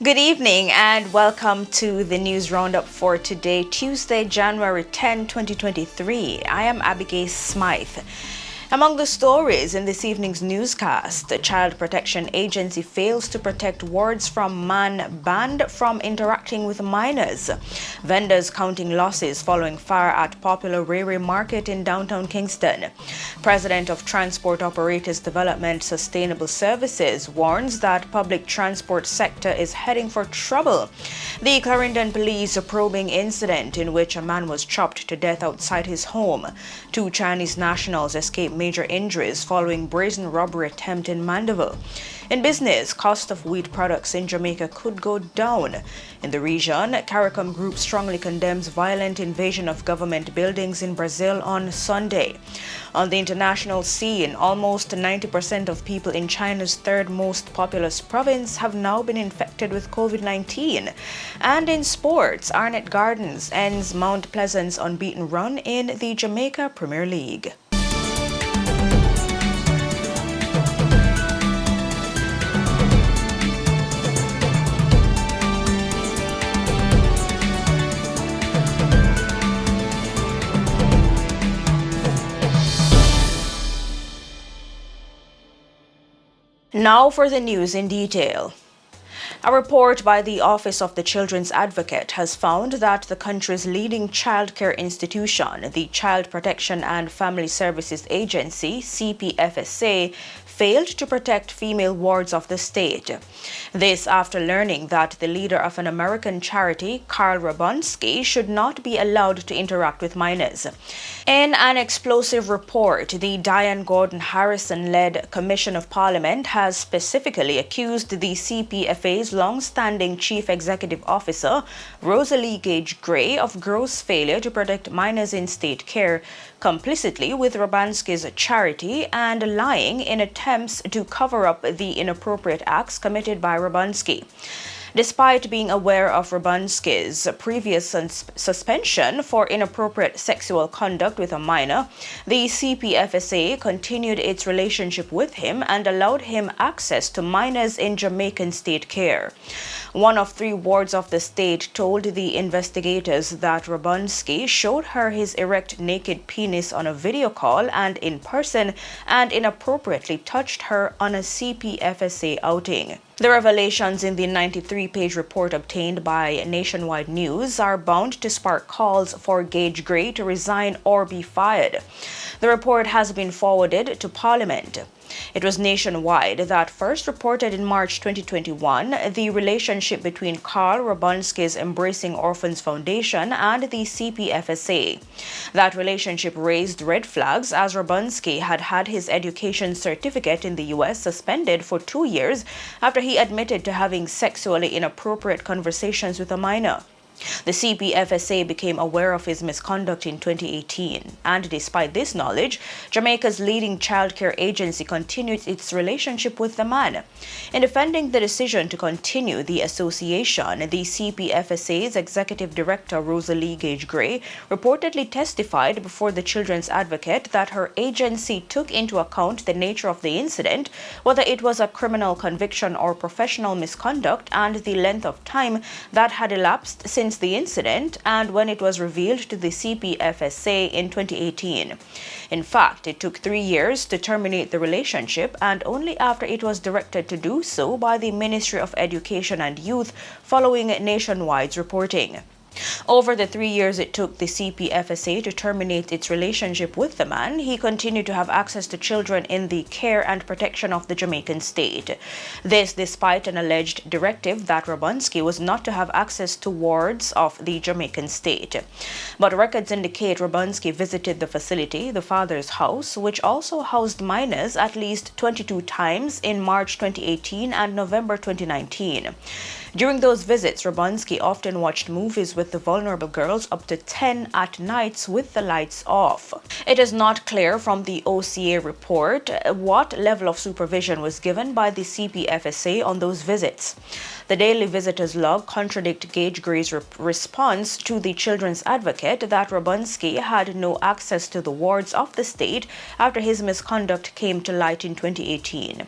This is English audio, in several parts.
Good evening and welcome to the news roundup for today, Tuesday, January 10, 2023. I am Abigail Smythe. Among the stories in this evening's newscast, the Child Protection Agency fails to protect wards from man banned from interacting with minors. Vendors counting losses following fire at popular Riri Market in downtown Kingston. President of Transport Operators Development Sustainable Services warns that public transport sector is heading for trouble. The Clarendon police probing incident in which a man was chopped to death outside his home. 2 Chinese nationals escaped major injuries following brazen robbery attempt in Mandeville. In business, cost of wheat products in Jamaica could go down. In the region, CARICOM group strongly condemns violent invasion of government buildings in Brazil on Sunday. On the international scene, almost 90% of people in China's third most populous province have now been infected with COVID-19. And in sports, Arnett Gardens ends Mount Pleasant's unbeaten run in the Jamaica Premier League. Now for the news in detail. A report by the Office of the Children's Advocate has found that the country's leading childcare institution, the Child Protection and Family Services Agency, CPFSA, failed to protect female wards of the state. This after learning that the leader of an American charity, Carl Robonsky, should not be allowed to interact with minors. In an explosive report, the Diane Gordon Harrison-led Commission of Parliament has specifically accused the CPFA's long-standing Chief Executive Officer, Rosalie Gage Gray, of gross failure to protect minors in state care, complicitly with Robonsky's charity, and lying in attempts to cover up the inappropriate acts committed by Robonsky. Despite being aware of Robonsky's previous suspension for inappropriate sexual conduct with a minor, the CPFSA continued its relationship with him and allowed him access to minors in Jamaican state care. One of 3 wards of the state told the investigators that Robonsky showed her his erect naked penis on a video call and in person and inappropriately touched her on a CPFSA outing. The revelations in the 93-page report obtained by Nationwide News are bound to spark calls for Gage Gray to resign or be fired. The report has been forwarded to Parliament. It was Nationwide that first reported in March 2021 the relationship between Carl Robonsky's Embracing Orphans Foundation and the CPFSA. That relationship raised red flags as Robonsky had had his education certificate in the U.S. suspended for 2 years after he admitted to having sexually inappropriate conversations with a minor. The CPFSA became aware of his misconduct in 2018, and despite this knowledge, Jamaica's leading childcare agency continued its relationship with the man. In defending the decision to continue the association, the CPFSA's executive director, Rosalie Gage Gray, reportedly testified before the Children's Advocate that her agency took into account the nature of the incident, whether it was a criminal conviction or professional misconduct, and the length of time that had elapsed since the incident and when it was revealed to the CPFSA in 2018. In fact, it took 3 years to terminate the relationship, and only after it was directed to do so by the Ministry of Education and Youth following Nationwide's reporting. Over the 3 years it took the CPFSA to terminate its relationship with the man, he continued to have access to children in the care and protection of the Jamaican state. This despite an alleged directive that Robonsky was not to have access to wards of the Jamaican state. But records indicate Robonsky visited the facility, the father's house, which also housed minors, at least 22 times in March 2018 and November 2019. During those visits, Robonsky often watched movies with the vulnerable girls up to 10 at nights with the lights off. It is not clear from the OCA report what level of supervision was given by the CPFSA on those visits. The daily visitors log contradict Gage Gray's response to the Children's Advocate that Robonsky had no access to the wards of the state after his misconduct came to light in 2018.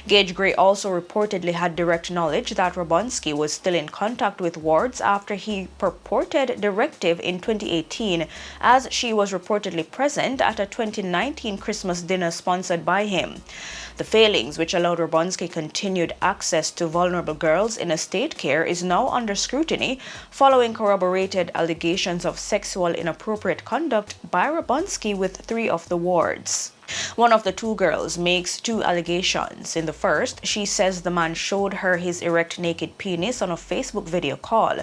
Gage Gray also reportedly had direct knowledge that Robonsky Robonski was still in contact with Wards after he purported directive in 2018, as she was reportedly present at a 2019 Christmas dinner sponsored by him. The failings, which allowed Robonski continued access to vulnerable girls in estate care, is now under scrutiny following corroborated allegations of sexual inappropriate conduct by Robonski with 3 of the wards. One of the 2 girls makes 2 allegations. In the first, she says the man showed her his erect naked penis on a Facebook video call.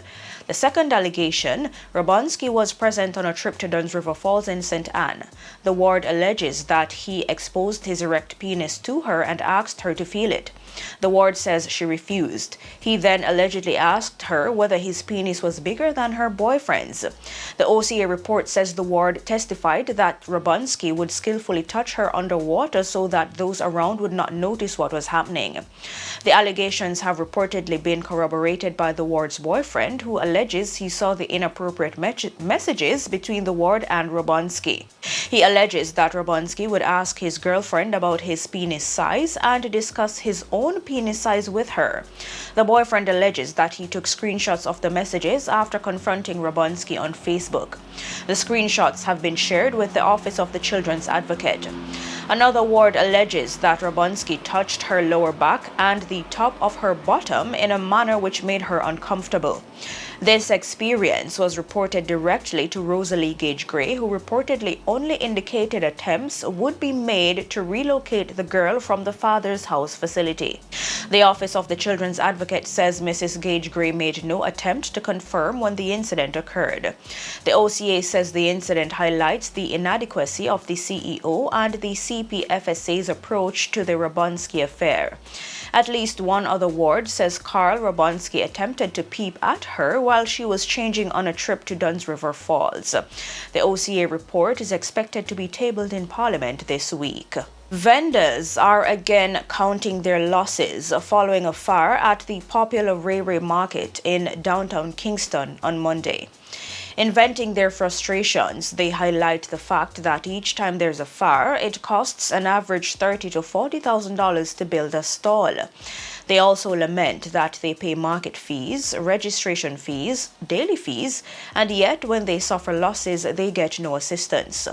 The second allegation, Robonski was present on a trip to Duns River Falls in St. Anne. The ward alleges that he exposed his erect penis to her and asked her to feel it. The ward says she refused. He then allegedly asked her whether his penis was bigger than her boyfriend's. The OCA report says the ward testified that Robonski would skillfully touch her underwater so that those around would not notice what was happening. The allegations have reportedly been corroborated by the ward's boyfriend, who alleges he saw the inappropriate messages between the ward and Robonski. He alleges that Robonski would ask his girlfriend about his penis size and discuss his own penis size with her. The boyfriend alleges that he took screenshots of the messages after confronting Robonski on Facebook. The screenshots have been shared with the Office of the Children's Advocate. Another ward alleges that Robonski touched her lower back and the top of her bottom in a manner which made her uncomfortable. This experience was reported directly to Rosalie Gage Gray, who reportedly only indicated attempts would be made to relocate the girl from the father's house facility. The Office of the Children's Advocate says Mrs. Gage Gray made no attempt to confirm when the incident occurred. The OCA says the incident highlights the inadequacy of the CEO and the CPFSA's approach to the Robonski affair. At least one other ward says Carl Robonski attempted to peep at her while she was changing on a trip to Duns River Falls. The OCA report is expected to be tabled in Parliament this week. Vendors are again counting their losses following a fire at the popular Ray Ray Market in downtown Kingston on Monday. In venting their frustrations, they highlight the fact that each time there's a fire, it costs an average $30,000 to $40,000 to build a stall. They also lament that they pay market fees, registration fees, daily fees, and yet when they suffer losses, they get no assistance.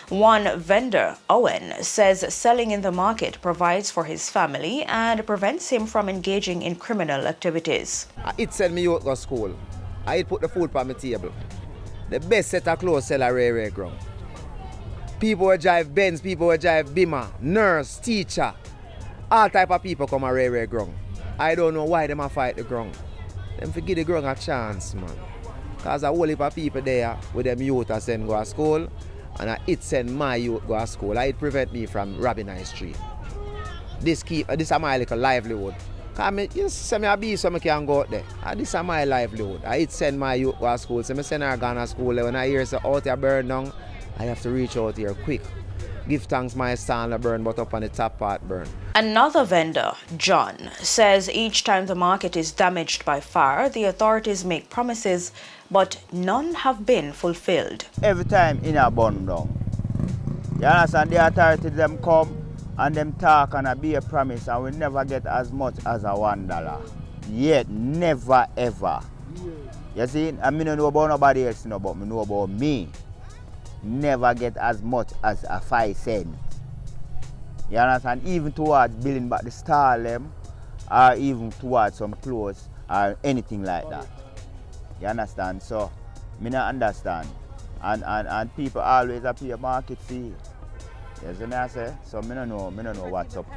One vendor, Owen, says selling in the market provides for his family and prevents him from engaging in criminal activities. It send me out to school. I put the food on my table. The best set of clothes sell at Ray ground. People will drive Benz, people will drive Bima, nurse, teacher. All type of people come at Ray ground. I don't know why them a fight the ground. Them forgive the ground a chance, man. Cause a whole heap of people there with them youth a send go to school, and it send my youth go to school. It prevent me from robbing the street. This is my little livelihood. Cause you see me a beast so I can go out there. This is my livelihood. It send my youth go to school. So I send her gone to school. When I hear say out here burn down, I have to reach out here quick. Give thanks my stand burn, but up on the top part burn. Another vendor, John, says each time the market is damaged by fire, the authorities make promises, but none have been fulfilled. Every time in a burn down, you understand, the authorities them come and them talk and be a promise, and we never get as much as a $1. Yet, never ever. You see, I mean, I know about nobody else, but I know about me. Never get as much as a 5 cents. You understand? Even towards building back the stall them, or even towards some clothes or anything like that. You understand? So, me not understand. And people always appear market fee. You see what I say? So me don't know what's up.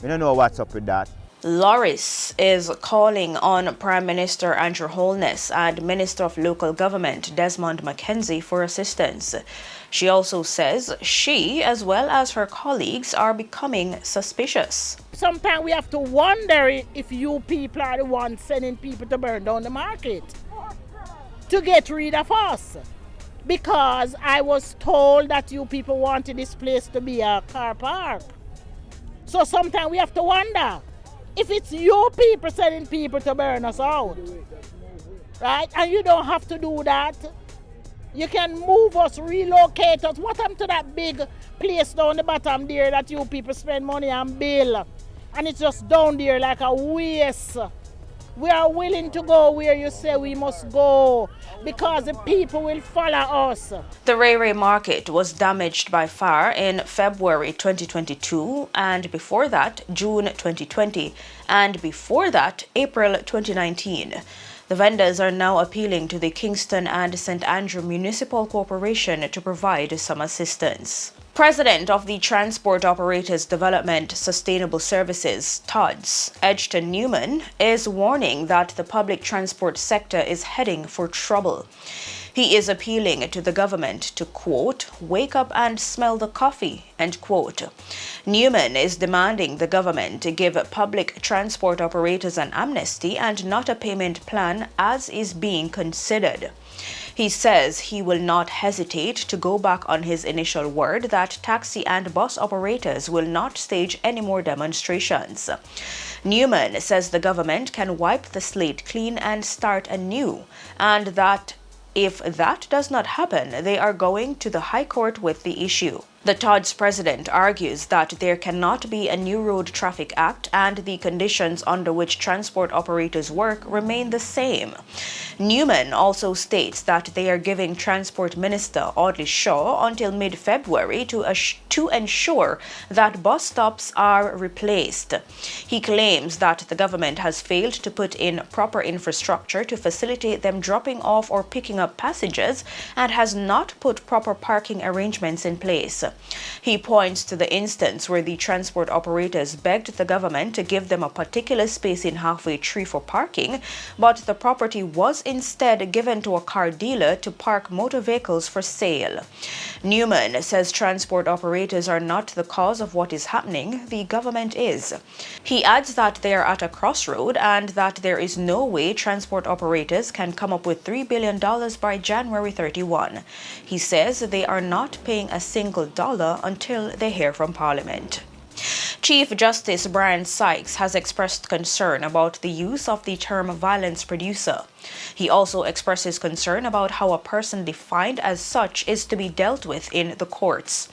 Me don't know what's up with that. Loris is calling on Prime Minister Andrew Holness and Minister of Local Government Desmond McKenzie for assistance. She also says she, as well as her colleagues, are becoming suspicious. Sometimes we have to wonder if you people are the ones sending people to burn down the market to get rid of us. Because I was told that you people wanted this place to be a car park. So sometimes we have to wonder if it's you people sending people to burn us out. Right? And you don't have to do that. You can move us, relocate us. What happened to that big place down the bottom there that you people spend money on bill? And it's just down there like a waste. We are willing to go where you say we must go because the people will follow us. The Ray Ray market was damaged by fire in February 2022, and before that, June 2020, and before that, April 2019. The vendors are now appealing to the Kingston and St. Andrew Municipal Corporation to provide some assistance. President of the Transport Operators Development Sustainable Services, TODS, Edgerton Newman, is warning that the public transport sector is heading for trouble. He is appealing to the government to, quote, wake up and smell the coffee, end quote. Newman is demanding the government to give public transport operators an amnesty and not a payment plan as is being considered. He says he will not hesitate to go back on his initial word that taxi and bus operators will not stage any more demonstrations. Newman says the government can wipe the slate clean and start anew, and that if that does not happen, they are going to the High Court with the issue. The TODS president argues that there cannot be a new Road Traffic Act and the conditions under which transport operators work remain the same. Newman also states that they are giving Transport Minister Audley Shaw until mid-February to ensure that bus stops are replaced. He claims that the government has failed to put in proper infrastructure to facilitate them dropping off or picking up passengers and has not put proper parking arrangements in place. He points to the instance where the transport operators begged the government to give them a particular space in Halfway Tree for parking, but the property was instead given to a car dealer to park motor vehicles for sale. Newman says transport operators are not the cause of what is happening, the government is. He adds that they are at a crossroad and that there is no way transport operators can come up with $3 billion by January 31. He says they are not paying a single dollar until they hear from Parliament. Chief Justice Brian Sykes has expressed concern about the use of the term violence producer. He also expresses concern about how a person defined as such is to be dealt with in the courts.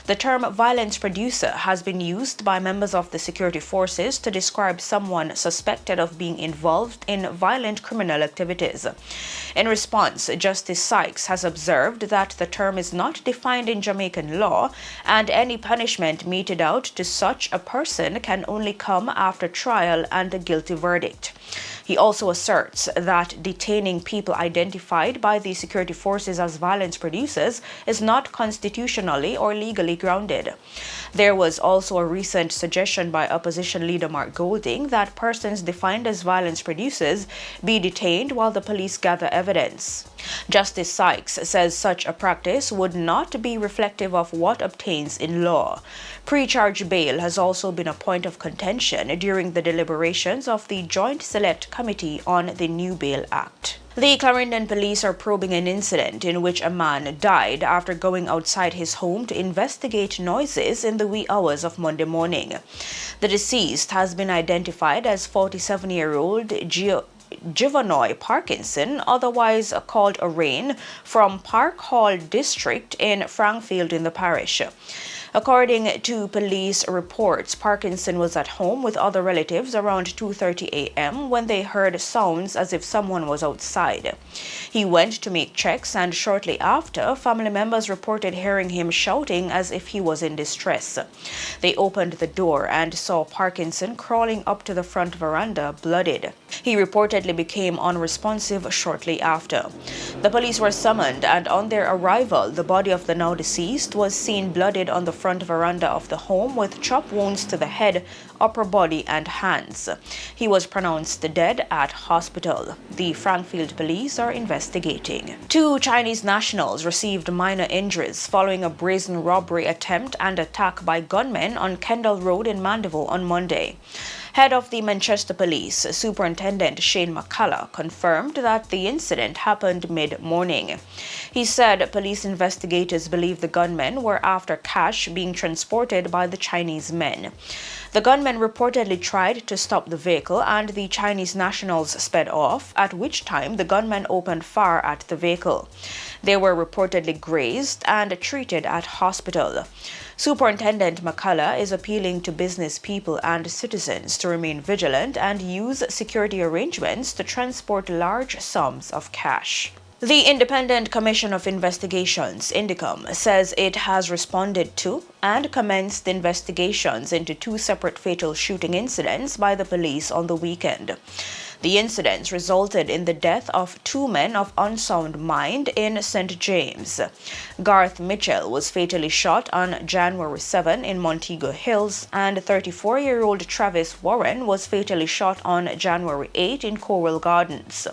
The term violence producer has been used by members of the security forces to describe someone suspected of being involved in violent criminal activities. In response, Justice Sykes has observed that the term is not defined in Jamaican law, and any punishment meted out to such a person can only come after trial and a guilty verdict. He also asserts that detaining people identified by the security forces as violence producers is not constitutionally or legally grounded. There was also a recent suggestion by opposition leader Mark Golding that persons defined as violence producers be detained while the police gather evidence. Justice Sykes says such a practice would not be reflective of what obtains in law. Pre-charge bail has also been a point of contention during the deliberations of the Joint Select Committee on the New Bail Act. The Clarendon police are probing an incident in which a man died after going outside his home to investigate noises in the wee hours of Monday morning. The deceased has been identified as 47-year-old Giovanoy Parkinson, otherwise called Orain, from Park Hall District in Frankfield in the parish. According to police reports, Parkinson was at home with other relatives around 2:30 a.m. when they heard sounds as if someone was outside. He went to make checks, and shortly after, family members reported hearing him shouting as if he was in distress. They opened the door and saw Parkinson crawling up to the front veranda, bloodied. He reportedly became unresponsive shortly after. The police were summoned, and on their arrival, the body of the now deceased was seen bloodied on the front veranda of the home with chop wounds to the head, upper body, and hands. He was pronounced dead at hospital. The Frankfield police are investigating. 2 Chinese nationals received minor injuries following a brazen robbery attempt and attack by gunmen on Kendall Road in Mandeville on Monday. Head of the Manchester Police, Superintendent Shane McCullough, confirmed that the incident happened mid-morning. He said police investigators believe the gunmen were after cash being transported by the Chinese men. The gunmen reportedly tried to stop the vehicle and the Chinese nationals sped off, at which time the gunmen opened fire at the vehicle. They were reportedly grazed and treated at hospital. Superintendent McCullough is appealing to business people and citizens to remain vigilant and use security arrangements to transport large sums of cash. The Independent Commission of Investigations, INDICOM, says it has responded to and commenced investigations into 2 separate fatal shooting incidents by the police on the weekend. The incidents resulted in the death of 2 men of unsound mind in St. James. Garth Mitchell was fatally shot on January 7 in Montego Hills, and 34-year-old Travis Warren was fatally shot on January 8 in Coral Gardens.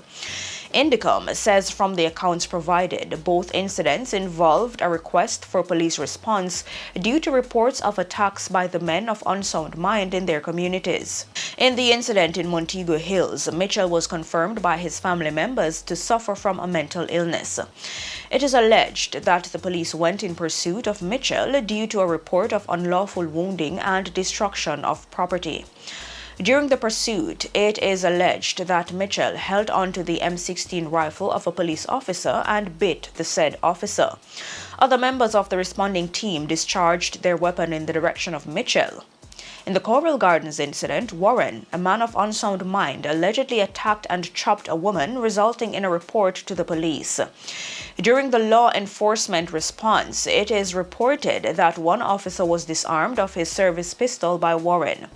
INDICOM says from the accounts provided, both incidents involved a request for police response due to reports of attacks by the men of unsound mind in their communities. In the incident in Montego Hills, Mitchell was confirmed by his family members to suffer from a mental illness. It is alleged that the police went in pursuit of Mitchell due to a report of unlawful wounding and destruction of property. During the pursuit, it is alleged that Mitchell held onto the M16 rifle of a police officer and bit the said officer. Other members of the responding team discharged their weapon in the direction of Mitchell. In the Coral Gardens incident, Warren, a man of unsound mind, allegedly attacked and chopped a woman, resulting in a report to the police. During the law enforcement response, it is reported that one officer was disarmed of his service pistol by Warren.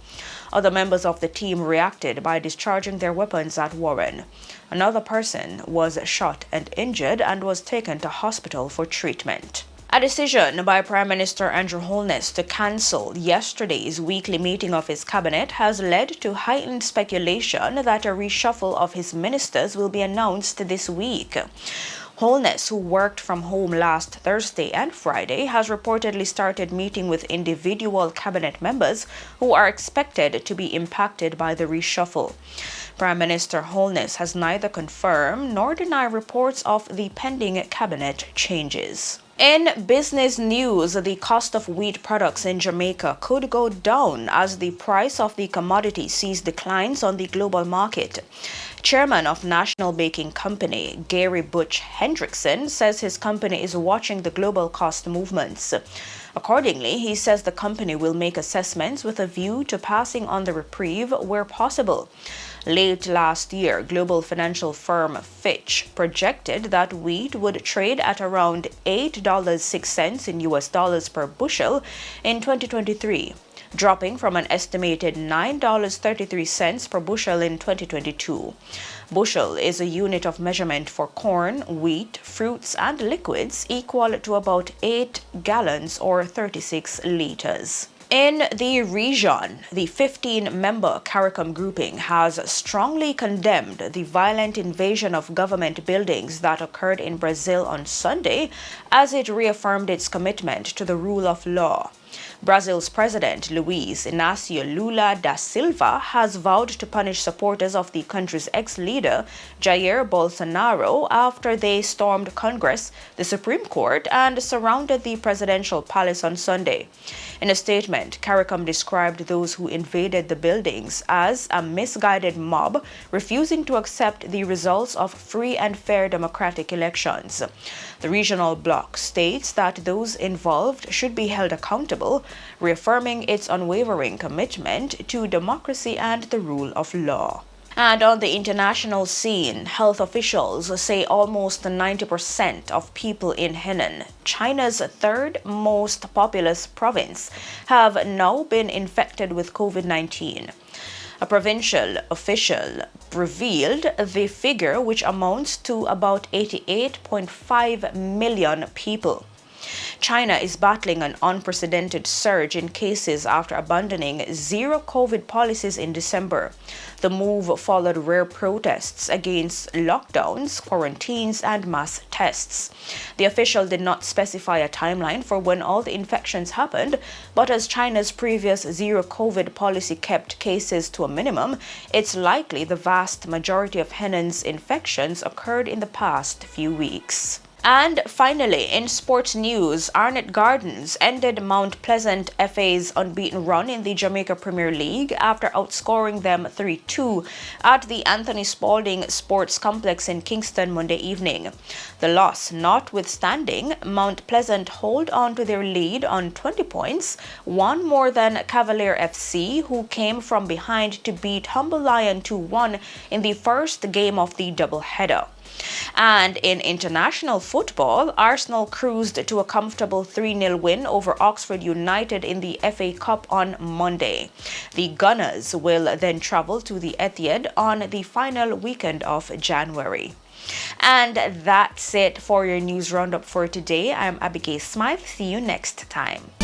Other members of the team reacted by discharging their weapons at Warren. Another person was shot and injured and was taken to hospital for treatment. A decision by Prime Minister Andrew Holness to cancel yesterday's weekly meeting of his cabinet has led to heightened speculation that a reshuffle of his ministers will be announced this week. Holness, who worked from home last Thursday and Friday, has reportedly started meeting with individual cabinet members who are expected to be impacted by the reshuffle. Prime Minister Holness has neither confirmed nor denied reports of the pending cabinet changes. In business news, the cost of wheat products in Jamaica could go down as the price of the commodity sees declines on the global market. Chairman of National Baking Company, Gary Butch Hendrickson, says his company is watching the global cost movements. Accordingly, he says the company will make assessments with a view to passing on the reprieve where possible. Late last year, global financial firm Fitch projected that wheat would trade at around $8.06 in US dollars per bushel in 2023, dropping from an estimated $9.33 per bushel in 2022. Bushel is a unit of measurement for corn, wheat, fruits, and liquids equal to about 8 gallons or 36 liters. In the region, the 15-member CARICOM grouping has strongly condemned the violent invasion of government buildings that occurred in Brazil on Sunday, as it reaffirmed its commitment to the rule of law. Brazil's President Luiz Inácio Lula da Silva has vowed to punish supporters of the country's ex-leader Jair Bolsonaro after they stormed Congress, the Supreme Court, and surrounded the presidential palace on Sunday. In a statement, CARICOM described those who invaded the buildings as a misguided mob refusing to accept the results of free and fair democratic elections. The regional bloc states that those involved should be held accountable, reaffirming its unwavering commitment to democracy and the rule of law. And on the international scene, health officials say almost 90% of people in Henan, China's third most populous province, have now been infected with COVID-19. A provincial official revealed the figure, which amounts to about 88.5 million people. China is battling an unprecedented surge in cases after abandoning zero COVID policies in December. The move followed rare protests against lockdowns, quarantines, and mass tests. The official did not specify a timeline for when all the infections happened, but as China's previous zero COVID policy kept cases to a minimum, it's likely the vast majority of Henan's infections occurred in the past few weeks. And finally, in sports news, Arnett Gardens ended Mount Pleasant FA's unbeaten run in the Jamaica Premier League after outscoring them 3-2 at the Anthony Spalding Sports Complex in Kingston Monday evening. The loss notwithstanding, Mount Pleasant hold on to their lead on 20 points, one more than Cavalier FC, who came from behind to beat Humble Lion 2-1 in the first game of the doubleheader. And in international football, Arsenal cruised to a comfortable 3-0 win over Oxford United in the FA Cup on Monday. The Gunners will then travel to the Etihad on the final weekend of January. And that's it for your news roundup for today. I'm Abigail Smythe. See you next time.